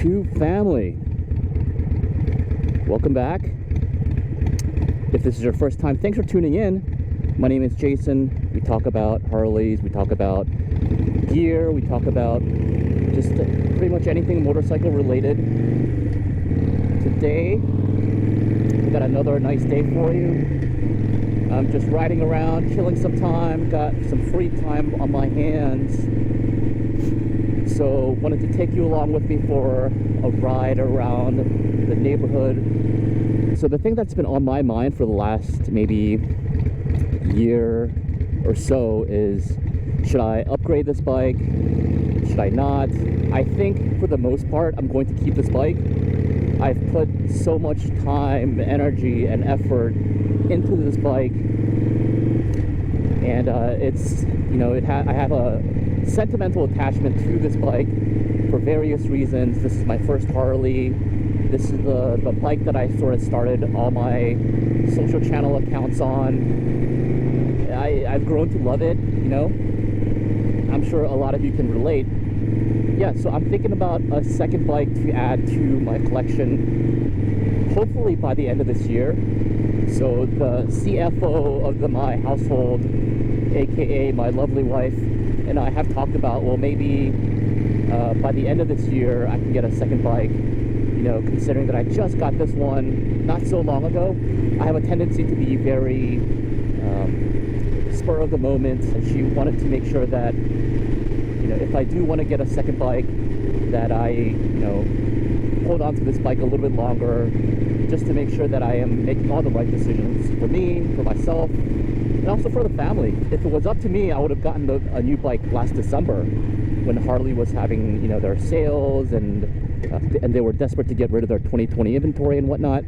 to family. Welcome back. If this is your first time, thanks for tuning in. My name is Jason. We talk about Harleys, we talk about gear, we talk about just pretty much anything motorcycle related. Today, we got another nice day for you. I'm just riding around, killing some time, got some free time on my hands. So wanted to take you along with me for a ride around the neighborhood. So the thing that's been on my mind for the last maybe year or so is, should I upgrade this bike? Should I not? I think for the most part, I'm going to keep this bike. I've put so much time, energy, and effort into this bike, and it's, you know, I have a sentimental attachment to this bike for various reasons. This is my first Harley. This is the bike that I sort of started all my social channel accounts on. I've grown to love it, you know. I'm sure a lot of you can relate. Yeah, so I'm thinking about a second bike to add to my collection, hopefully by the end of this year. So the CFO of my household, aka my lovely wife, and I have talked about, well, maybe by the end of this year I can get a second bike. You know, considering that I just got this one not so long ago. I have a tendency to be very spur of the moment, and she wanted to make sure that, you know, if I do want to get a second bike, that I, you know, hold on to this bike a little bit longer, just to make sure that I am making all the right decisions for me, for myself, and also for the family. If it was up to me, I would have gotten a new bike last December when Harley was having, you know, their sales, and they were desperate to get rid of their 2020 inventory and whatnot.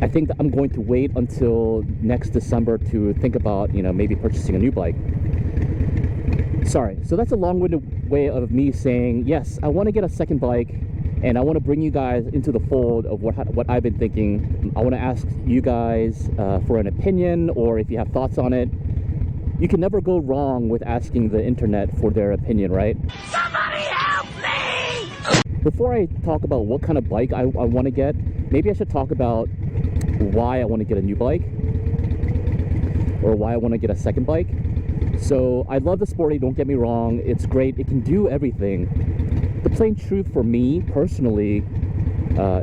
I think that I'm going to wait until next December to think about, you know, maybe purchasing a new bike. Sorry, so that's a long-winded way of me saying, yes, I want to get a second bike, and I want to bring you guys into the fold of what I've been thinking. I want to ask you guys for an opinion, or if you have thoughts on it. You can never go wrong with asking the internet for their opinion, right? Somebody help me! Before I talk about what kind of bike I want to get, maybe I should talk about why I want to get a new bike, or why I want to get a second bike. So I love the Sporty, don't get me wrong, it's great, it can do everything. The plain truth for me personally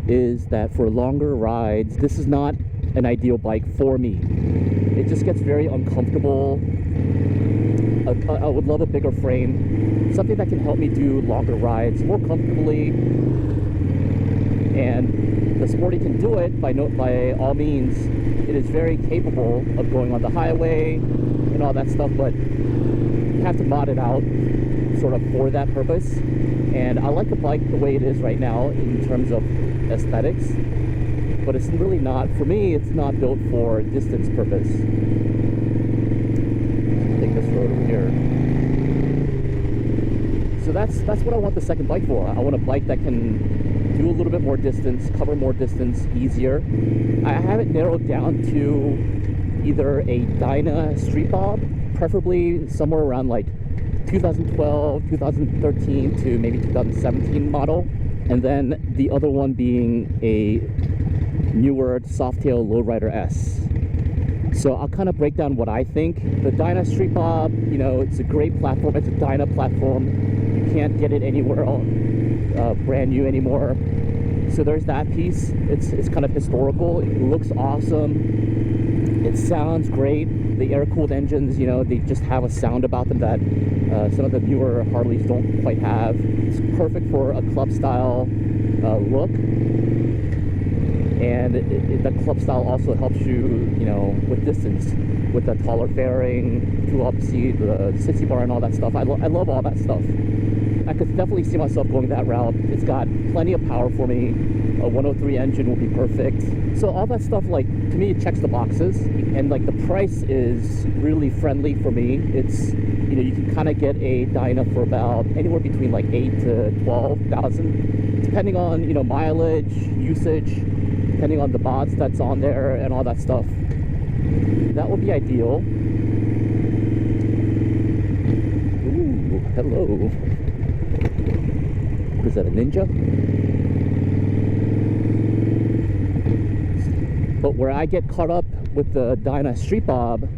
is that for longer rides, this is not an ideal bike for me. It just gets very uncomfortable. I would love a bigger frame, something that can help me do longer rides more comfortably. And the Sporty can do it by all means. It is very capable of going on the highway and all that stuff, but you have to mod it out sort of for that purpose. And I like the bike the way it is right now in terms of aesthetics, but it's really not, for me, it's not built for distance purpose. Take this road over here. So that's what I want the second bike for. I want a bike that can do a little bit more distance, cover more distance easier. I have it narrowed down to either a Dyna Street Bob, preferably somewhere around like 2012, 2013 to maybe 2017 model, and then the other one being a newer Softail Lowrider S. So I'll kind of break down what I think. The Dyna Street Bob, you know, it's a great platform. It's a Dyna platform. You can't get it anywhere else, brand new anymore. So there's that piece. It's kind of historical. It looks awesome. It sounds great. The air-cooled engines, you know, they just have a sound about them that some of the newer Harleys don't quite have. It's perfect for a club style look. And the club style also helps you, you know, with distance, with the taller fairing, two-up seat, the sissy bar, and all that stuff. I love all that stuff. I could definitely see myself going that route. It's got plenty of power for me. A 103 engine will be perfect. So all that stuff, like, to me, it checks the boxes. And like, the price is really friendly for me. It's, you know, you can kind of get a Dyna for about anywhere between like 8 to 12,000, depending on, you know, mileage, usage, depending on the mods that's on there and all that stuff. That would be ideal. Ooh, hello. what is that, a Ninja? But where I get caught up with the Dyna Street Bob,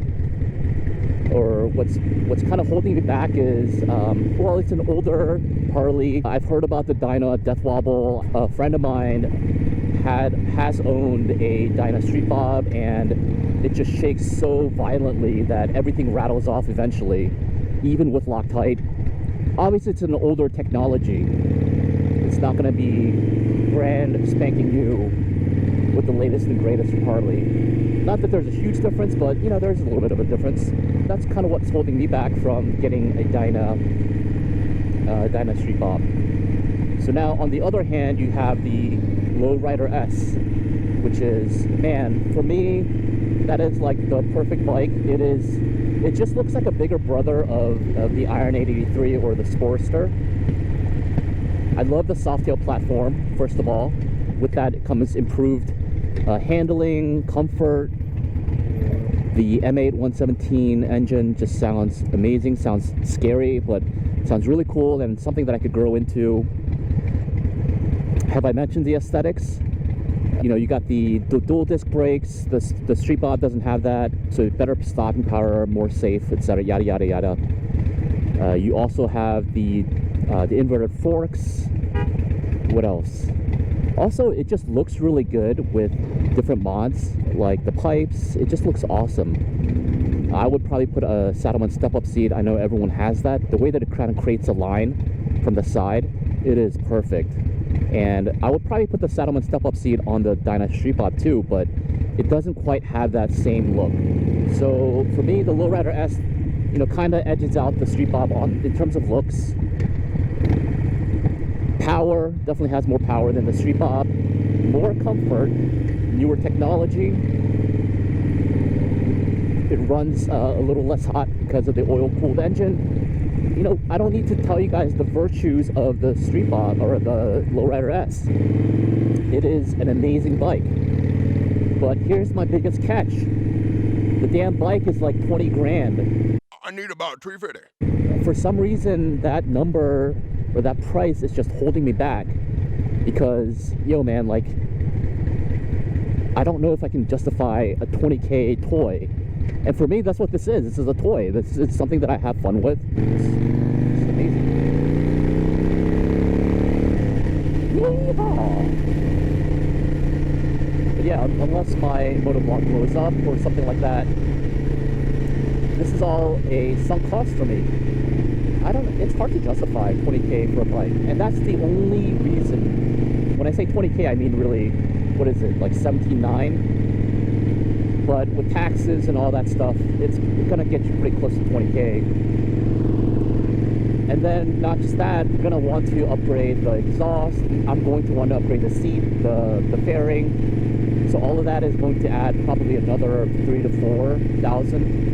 or what's kind of holding me back is, well, it's an older Harley. I've heard about the Dyna Death Wobble. A friend of mine has owned a Dyna Street Bob, and it just shakes so violently that everything rattles off eventually, even with Loctite. Obviously, it's an older technology. It's not going to be brand spanking new with the latest and greatest from Harley. Not that there's a huge difference, but you know, there's a little bit of a difference. That's kind of what's holding me back from getting a Dyna Street Bob. So now, on the other hand, you have the Lowrider S, which is, man, for me, that is like the perfect bike. It just looks like a bigger brother of the Iron 883 or the Sportster. I love the Softail platform, first of all. With that, it comes improved handling, comfort. The M8 117 engine just sounds amazing, sounds scary, but sounds really cool and something that I could grow into. Have I mentioned the aesthetics? You know, you got the dual disc brakes. The Street Bob doesn't have that, so better stopping power, more safe, etc. Yada yada yada. You also have the inverted forks. What else? Also, it just looks really good with different mods, like the pipes. It just looks awesome. I would probably put a Saddleman step-up seat. I know everyone has that. The way that it kind of creates a line from the side, it is perfect. And I would probably put the Saddleman step-up seat on the Dyna Street Bob too, but it doesn't quite have that same look. So for me, the Lowrider S, you know, kind of edges out the Street Bob in terms of looks. Power, definitely has more power than the Street Bob. More comfort, newer technology. It runs a little less hot because of the oil-cooled engine. You know, I don't need to tell you guys the virtues of the Street Bob or the Lowrider S. It is an amazing bike. But here's my biggest catch. The damn bike is like 20 grand. I need about 350. For some reason, that number or that price is just holding me back, because, yo man, like, I don't know if I can justify a 20K toy. And for me, that's what this is. This is a toy. This is something that I have fun with. It's amazing. Yeehaw! But yeah, unless my motovlog blows up or something like that, this is all a sunk cost for me. It's hard to justify 20K for a bike, and that's the only reason. When I say 20K, I mean really, what is it, like 17.9? But with taxes and all that stuff, it's gonna get you pretty close to 20K. And then not just that, you're gonna want to upgrade the exhaust. I'm going to want to upgrade the seat, the fairing. So all of that is going to add probably another 3,000 to 4,000.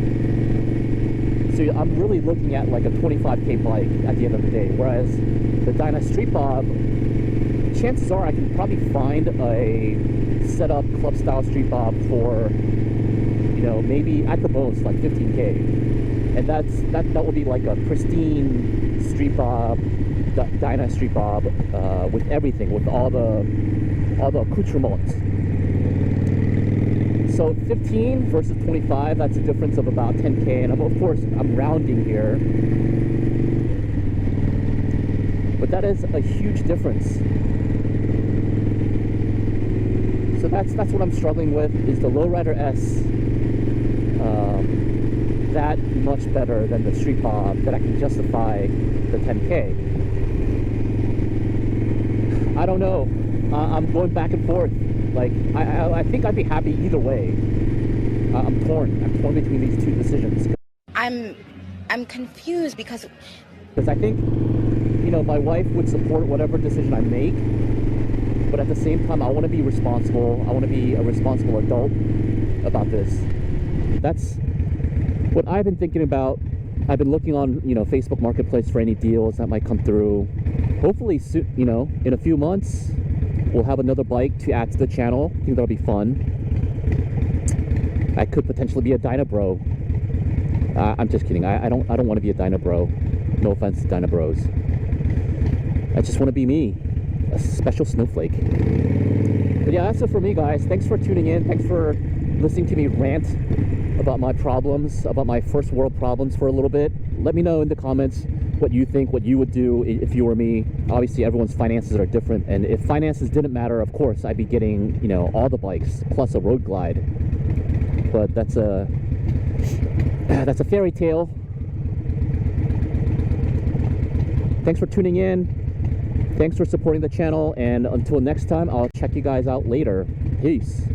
So I'm really looking at like a 25K bike at the end of the day. Whereas the Dyna Street Bob, chances are I can probably find a set-up club-style Street Bob for, you know, maybe at the most like 15K, and that will be like a pristine Street Bob, Dyna Street Bob, with everything, with all the accoutrements. So 15 versus 25, that's a difference of about 10K, and of course I'm rounding here, but that is a huge difference. So that's what I'm struggling with, is the Lowrider S, that much better than the Street Bob, that I can justify the 10K. I don't know. I'm going back and forth. Like, I think I'd be happy either way. I'm torn between these two decisions. I'm confused because I think, you know, my wife would support whatever decision I make, but at the same time, I want to be responsible. I want to be a responsible adult about this. That's what I've been thinking about. I've been looking on, you know, Facebook Marketplace for any deals that might come through. Hopefully, you know, in a few months, we'll have another bike to add to the channel. I think that'll be fun. I could potentially be a Dyna bro. I'm just kidding. I don't want to be a Dyna bro. No offense to Dyna bros. I just want to be me, a special snowflake. But yeah, that's it for me, guys. Thanks for tuning in. Thanks for listening to me rant about my problems, about my first world problems for a little bit. Let me know in the comments what you think, what you would do if you were me. Obviously, everyone's finances are different, and if finances didn't matter, of course, I'd be getting, you know, all the bikes plus a road glide. But that's a fairy tale. Thanks for tuning in. Thanks for supporting the channel, and until next time, I'll check you guys out later. Peace.